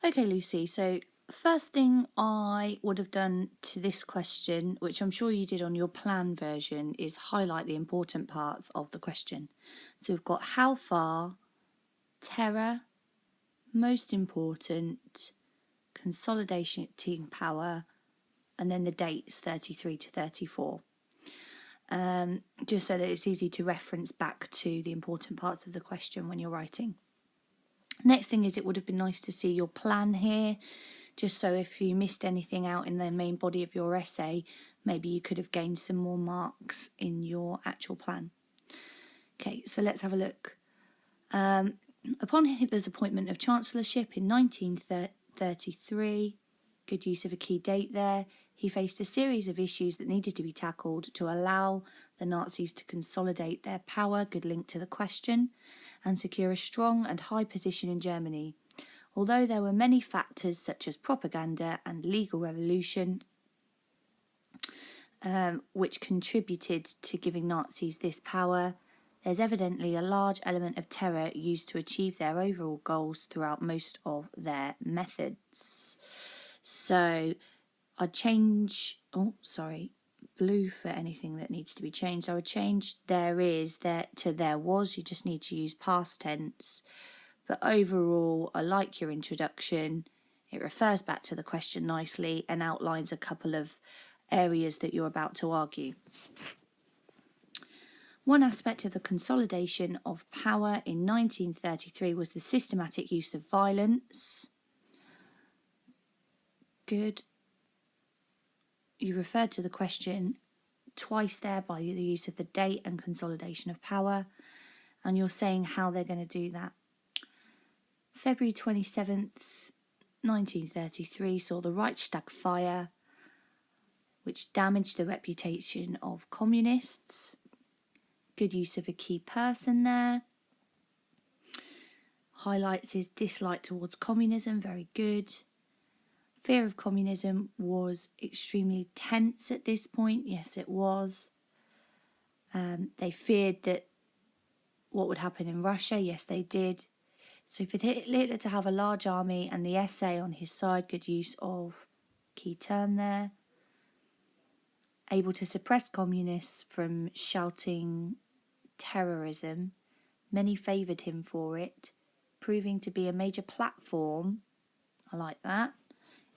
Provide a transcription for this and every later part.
Okay, Lucy, so first thing I would have done to this question, which I'm sure you did on your plan version, is highlight the important parts of the question. So we've got how far, terror, most important, consolidating power, and then the dates 33 to 34. Just so that it's easy to reference back to the important parts of the question when you're writing. Next thing is, it would have been nice to see your plan here, just so if you missed anything out in the main body of your essay, maybe you could have gained some more marks in your actual plan. Okay, so let's have a look. Upon Hitler's appointment of chancellorship in 1933, good use of a key date there, he faced a series of issues that needed to be tackled to allow the Nazis to consolidate their power, good link to the question, and secure a strong and high position in Germany. Although there were many factors such as propaganda and legal revolution, which contributed to giving Nazis this power, there's evidently a large element of terror used to achieve their overall goals throughout most of their methods. So I'd change, blue for anything that needs to be changed. I would change there is there to there was. You just need to use past tense. But overall, I like your introduction. It refers back to the question nicely and outlines a couple of areas that you're about to argue. One aspect of the consolidation of power in 1933 was the systematic use of violence. Good. You referred to the question twice there by the use of the date and consolidation of power, and you're saying how they're going to do that. February 27th, 1933 saw the Reichstag fire, which damaged the reputation of communists. Good use of a key person there. Highlights his dislike towards communism, very good. Fear of communism was extremely tense at this point. Yes, it was. They feared that what would happen in Russia. Yes, they did. So for Hitler to have a large army and the essay on his side, good use of key term there. Able to suppress communists from shouting terrorism. Many favoured him for it, proving to be a major platform, I like that,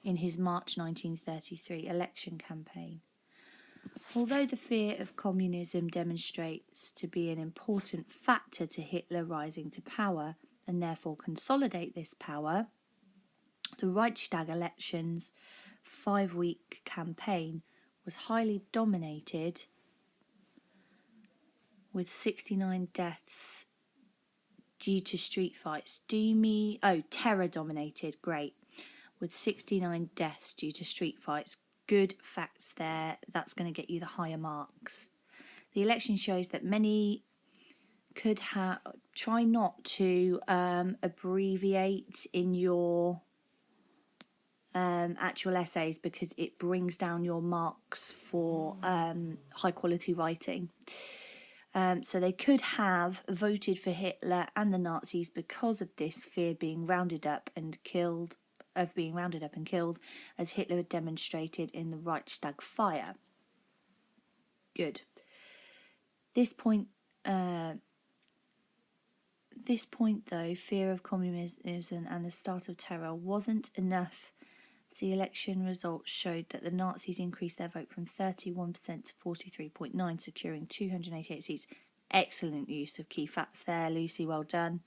in his March 1933 election campaign. Although the fear of communism demonstrates to be an important factor to Hitler rising to power and therefore consolidate this power, the Reichstag elections' 5-week campaign was highly dominated, with 69 deaths due to street fights. Terror dominated, great. With 69 deaths due to street fights. Good facts there. That's going to get you the higher marks. The election shows that many could try not to abbreviate in your actual essays, because it brings down your marks for high quality writing. So they could have voted for Hitler and the Nazis because of this fear being rounded up and killed, as Hitler had demonstrated in the Reichstag fire. Good. This point though, fear of communism and the start of terror wasn't enough. The election results showed that the Nazis increased their vote from 31% to 43.9%, securing 288 seats. Excellent use of key facts there, Lucy, well done.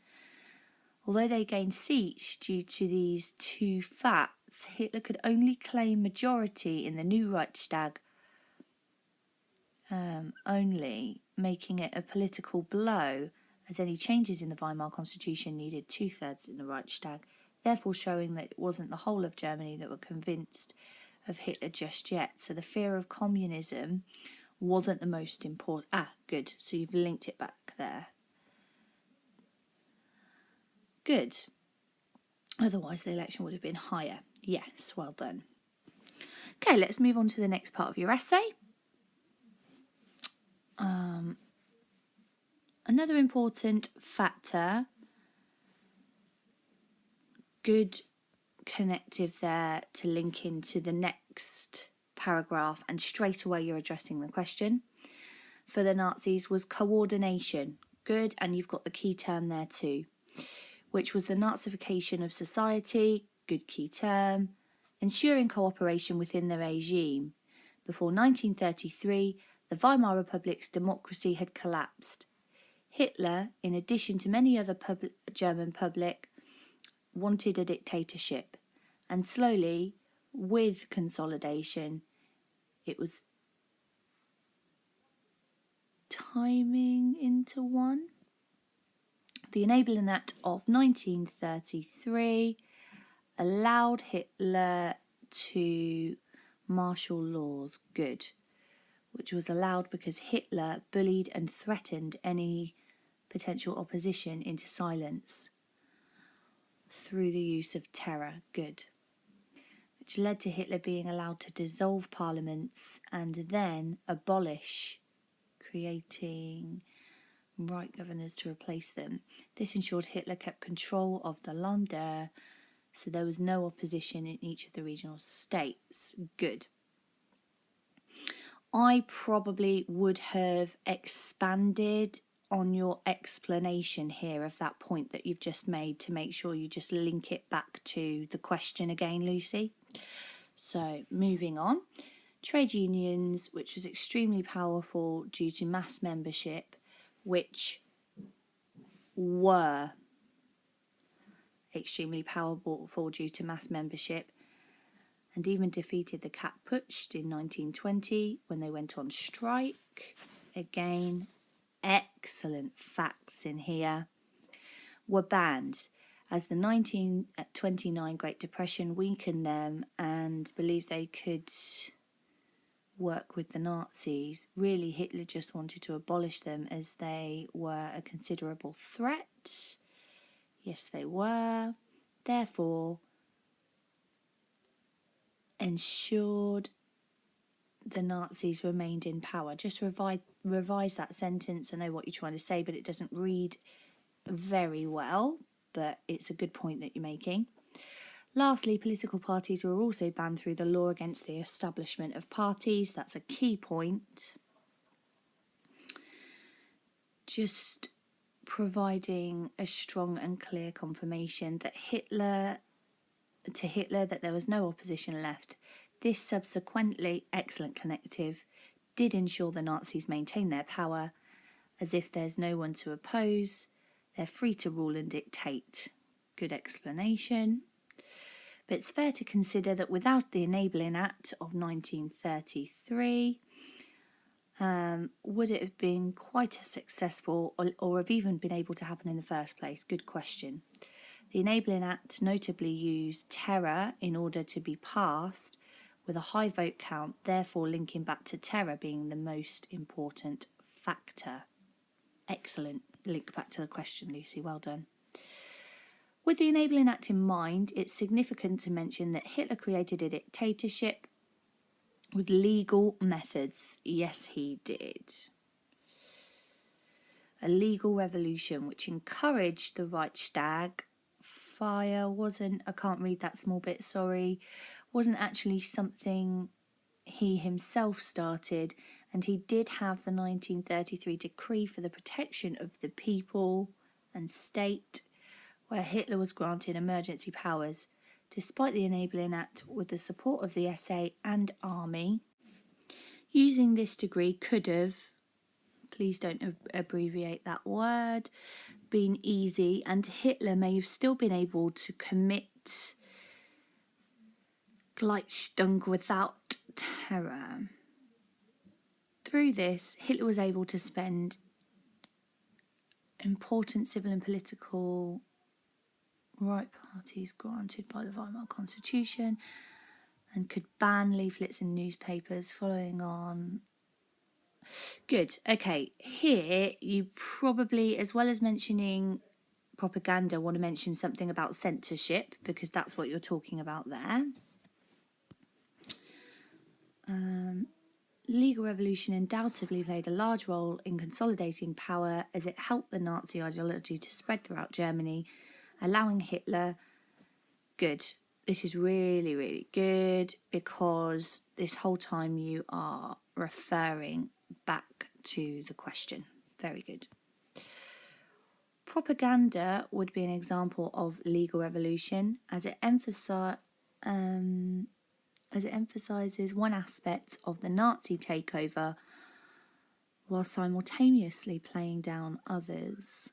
Although they gained seats due to these two facts, Hitler could only claim majority in the new Reichstag, only making it a political blow, as any changes in the Weimar Constitution needed 2/3 in the Reichstag, therefore showing that it wasn't the whole of Germany that were convinced of Hitler just yet. So the fear of communism wasn't the most important. Good. So you've linked it back there. Good. Otherwise the election would have been higher. Yes, well done. Okay, let's move on to the next part of your essay. Another important factor, good connective there to link into the next paragraph, and straight away you're addressing the question. For the Nazis was coordination. Good, and you've got the key term there too, which was the Nazification of society. Good key term. Ensuring cooperation within the regime. Before 1933, the Weimar Republic's democracy had collapsed. Hitler, in addition to many other German public, wanted a dictatorship, and slowly, with consolidation, it was timing into one. The Enabling Act of 1933 allowed Hitler to martial laws. Good. Which was allowed because Hitler bullied and threatened any potential opposition into silence through the use of terror. Good. Which led to Hitler being allowed to dissolve parliaments and then abolish, creating right governors to replace them. This ensured Hitler kept control of the Länder, so there was no opposition in each of the regional states. Good. I probably would have expanded on your explanation here of that point that you've just made to make sure you just link it back to the question again, Lucy. So moving on. Trade unions, which was extremely powerful due to mass membership, which were extremely powerful due to mass membership, and even defeated the Kapp-Putsch in 1920 when they went on strike. Again, excellent facts in here. Were banned as the 1929 Great Depression weakened them and believed they could work with the Nazis. Really, Hitler just wanted to abolish them as they were a considerable threat. Yes, they were. Therefore, ensured the Nazis remained in power. Just revise that sentence. I know what you're trying to say, but it doesn't read very well, but it's a good point that you're making. Lastly, political parties were also banned through the law against the establishment of parties. That's a key point. Just providing a strong and clear confirmation that Hitler that there was no opposition left. This subsequently, excellent connective, did ensure the Nazis maintained their power, as if there's no one to oppose, they're free to rule and dictate. Good explanation. But it's fair to consider that without the Enabling Act of 1933, would it have been quite as successful or have even been able to happen in the first place? Good question. The Enabling Act notably used terror in order to be passed with a high vote count, therefore linking back to terror being the most important factor. Excellent link back to the question, Lucy. Well done. With the Enabling Act in mind, it's significant to mention that Hitler created a dictatorship with legal methods. Yes, he did. A legal revolution which encouraged the Reichstag fire I can't read that small bit, sorry, wasn't actually something he himself started, and he did have the 1933 decree for the protection of the people and state, where Hitler was granted emergency powers. Despite the Enabling Act, with the support of the SA and army, using this degree could have, please don't abbreviate that word, been easy, and Hitler may have still been able to commit Gleichstellung without terror. Through this, Hitler was able to spend important civil and political right parties granted by the Weimar Constitution and could ban leaflets in newspapers following on. Good. Okay, here you probably, as well as mentioning propaganda, want to mention something about censorship, because that's what you're talking about there. Legal revolution undoubtedly played a large role in consolidating power, as it helped the Nazi ideology to spread throughout Germany, allowing Hitler, good, This is really, really good because this whole time you are referring back to the question. Very good. Propaganda would be an example of legal revolution as it emphasizes one aspect of the Nazi takeover while simultaneously playing down others.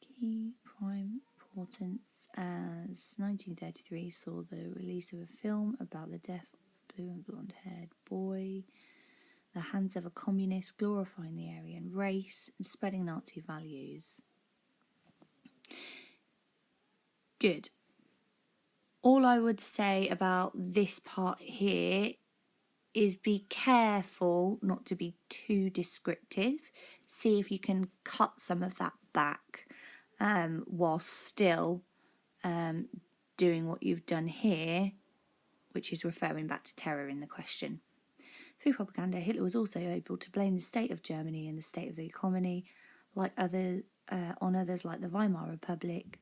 Key prime importance as 1933 saw the release of a film about the death of a blue and blonde-haired boy, the hands of a communist glorifying the Aryan race and spreading Nazi values. Good. All I would say about this part here is be careful not to be too descriptive. See if you can cut some of that back while still doing what you've done here, which is referring back to terror in the question. Through propaganda, Hitler was also able to blame the state of Germany and the state of the economy on others like the Weimar Republic,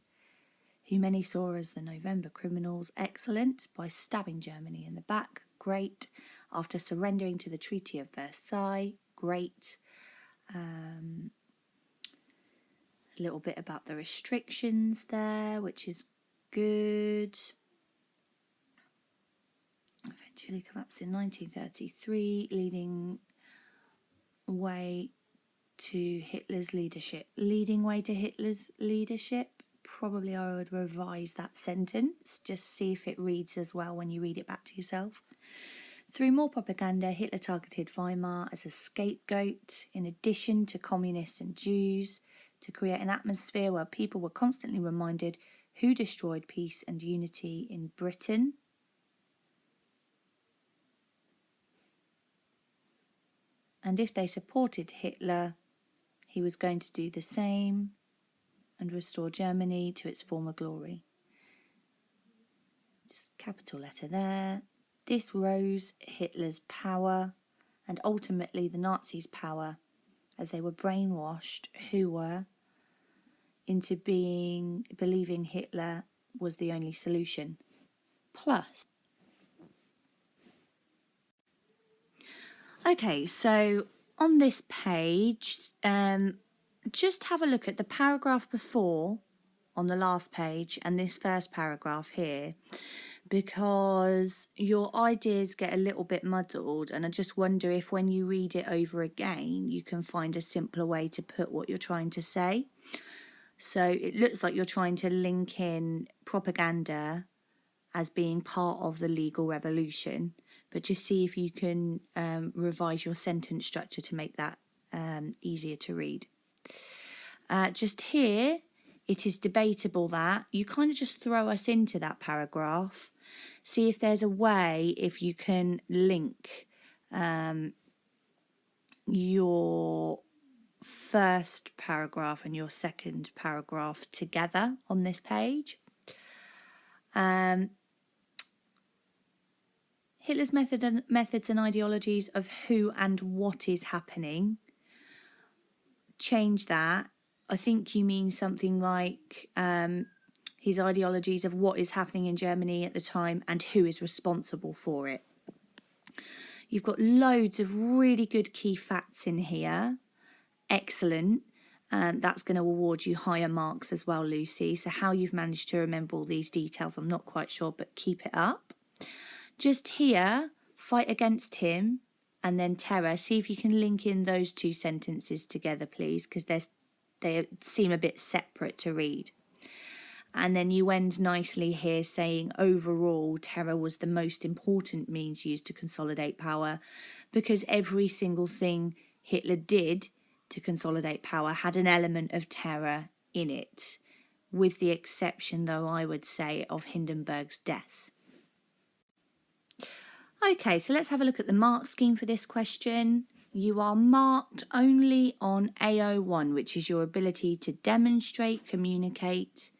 who many saw as the November criminals. Excellent. By stabbing Germany in the back. Great. After surrendering to the Treaty of Versailles. Great. A little bit about the restrictions there, which is good. Eventually collapsed in 1933, leading way to Hitler's leadership. Leading way to Hitler's leadership. Probably I would revise that sentence, just see if it reads as well when you read it back to yourself. Through more propaganda, Hitler targeted Weimar as a scapegoat, in addition to communists and Jews, to create an atmosphere where people were constantly reminded who destroyed peace and unity in Britain. And if they supported Hitler, he was going to do the same and restore Germany to its former glory. Just capital letter there. This rose Hitler's power and ultimately the Nazis' power as they were brainwashed, into believing Hitler was the only solution. Plus. Okay, so on this page, just have a look at the paragraph before on the last page and this first paragraph here, because your ideas get a little bit muddled, and I just wonder if when you read it over again you can find a simpler way to put what you're trying to say. So it looks like you're trying to link in propaganda as being part of the legal revolution, but just see if you can revise your sentence structure to make that easier to read. Just here, it is debatable that you kind of just throw us into that paragraph. See if there's a way, if you can link your first paragraph and your second paragraph together on this page. Hitler's methods and ideologies of who and what is happening. Change that. I think you mean something like his ideologies of what is happening in Germany at the time and who is responsible for it. You've got loads of really good key facts in here. Excellent. That's going to award you higher marks as well, Lucy. So how you've managed to remember all these details, I'm not quite sure, but keep it up. Just here, fight against him and then terror. See if you can link in those two sentences together, please, because they seem a bit separate to read. And then you end nicely here saying overall terror was the most important means used to consolidate power, because every single thing Hitler did to consolidate power had an element of terror in it, with the exception, though, I would say, of Hindenburg's death. Okay, so let's have a look at the mark scheme for this question. You are marked only on AO1, which is your ability to demonstrate, communicate,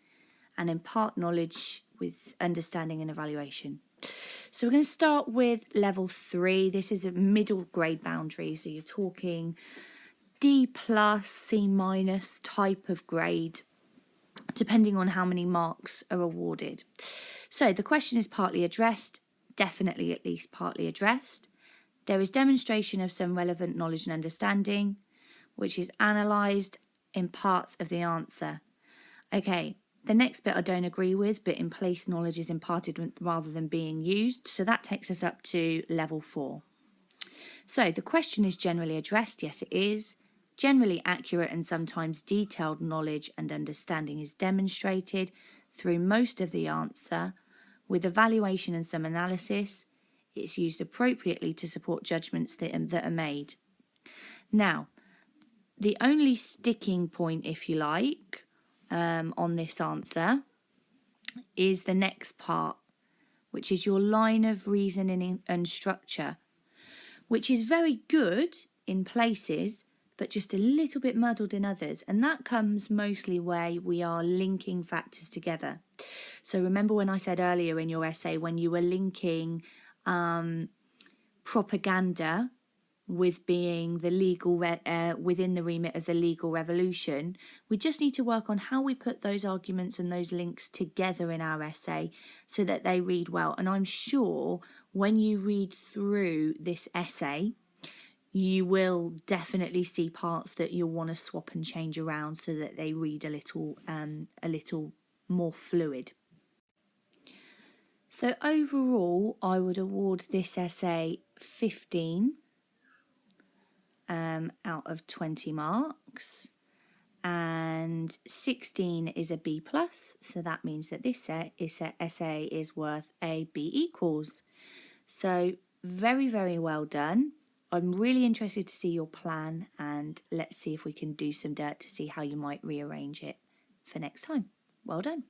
and impart knowledge with understanding and evaluation. So we're going to start with level 3. This is a middle grade boundary, so you're talking D+, C- type of grade. depending on how many marks are awarded. So the question is partly addressed, definitely at least partly addressed. There is demonstration of some relevant knowledge and understanding, which is analysed in parts of the answer. Okay, the next bit I don't agree with, but in place knowledge is imparted rather than being used. So that takes us up to level 4. So the question is generally addressed. Yes, it is. Generally accurate and sometimes detailed knowledge and understanding is demonstrated through most of the answer. With evaluation and some analysis, it's used appropriately to support judgments that are made. Now, the only sticking point, if you like, on this answer is the next part, which is your line of reasoning and structure, which is very good in places, but just a little bit muddled in others. And that comes mostly where we are linking factors together. So remember when I said earlier in your essay, when you were linking propaganda with being the legal within the remit of the legal revolution, we just need to work on how we put those arguments and those links together in our essay so that they read well. And I'm sure when you read through this essay, you will definitely see parts that you'll want to swap and change around so that they read a little more fluid. So overall, I would award this essay 15 out of 20 marks, and 16 is a B+, so that means that this essay is worth a B equals. So very, very well done. I'm really interested to see your plan, and let's see if we can do some dirt to see how you might rearrange it for next time. Well done.